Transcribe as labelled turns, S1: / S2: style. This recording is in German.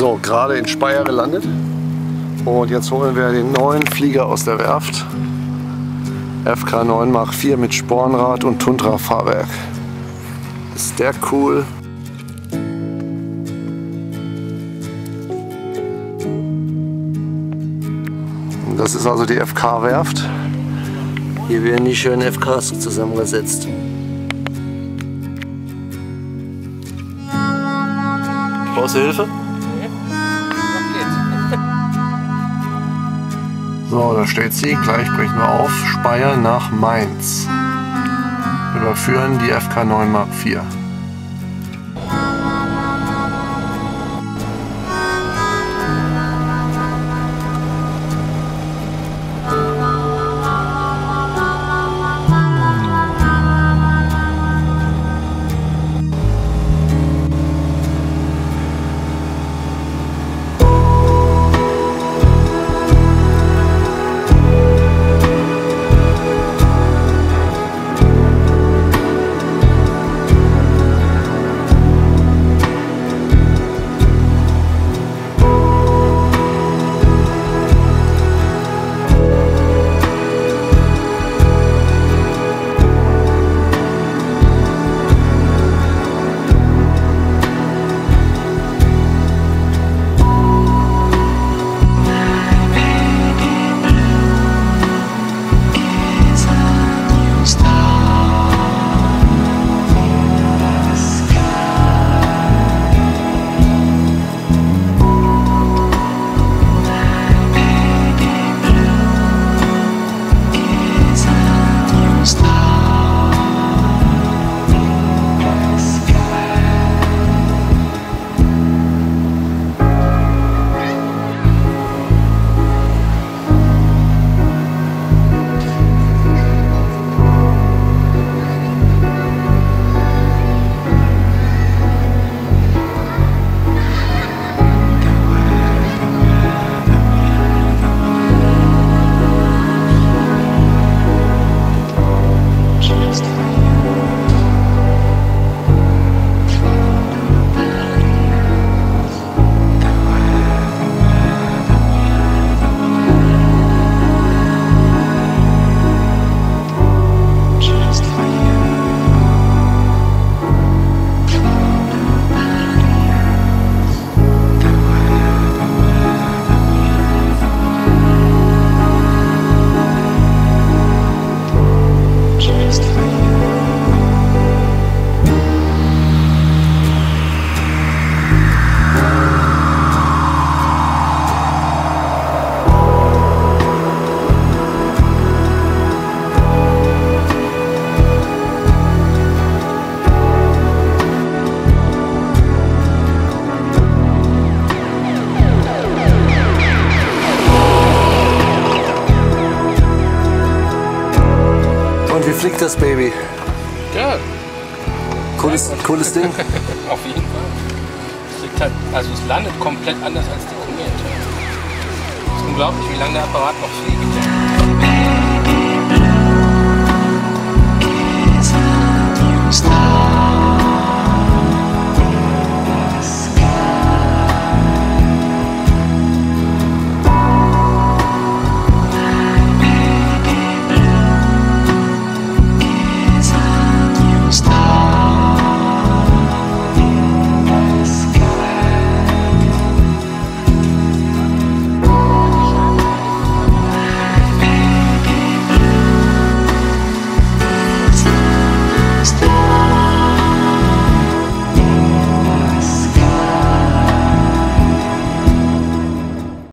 S1: So, gerade in Speyer gelandet. Und jetzt holen wir den neuen Flieger aus der Werft. FK 9 Mark IV mit Spornrad und Tundra-Fahrwerk. Ist der cool? Das ist also die FK-Werft. Hier werden die schönen FKs zusammengesetzt. Brauchst du Hilfe? So, da steht sie. Gleich brechen wir auf. Speyer nach Mainz. Überführen die FK 9 Mark IV. Wie fliegt das Baby?
S2: Ja.
S1: Cooles Ding?
S2: Auf jeden Fall. Es fliegt halt, also es landet komplett anders als die Komet. Es ist unglaublich, wie lange der Apparat noch fliegt.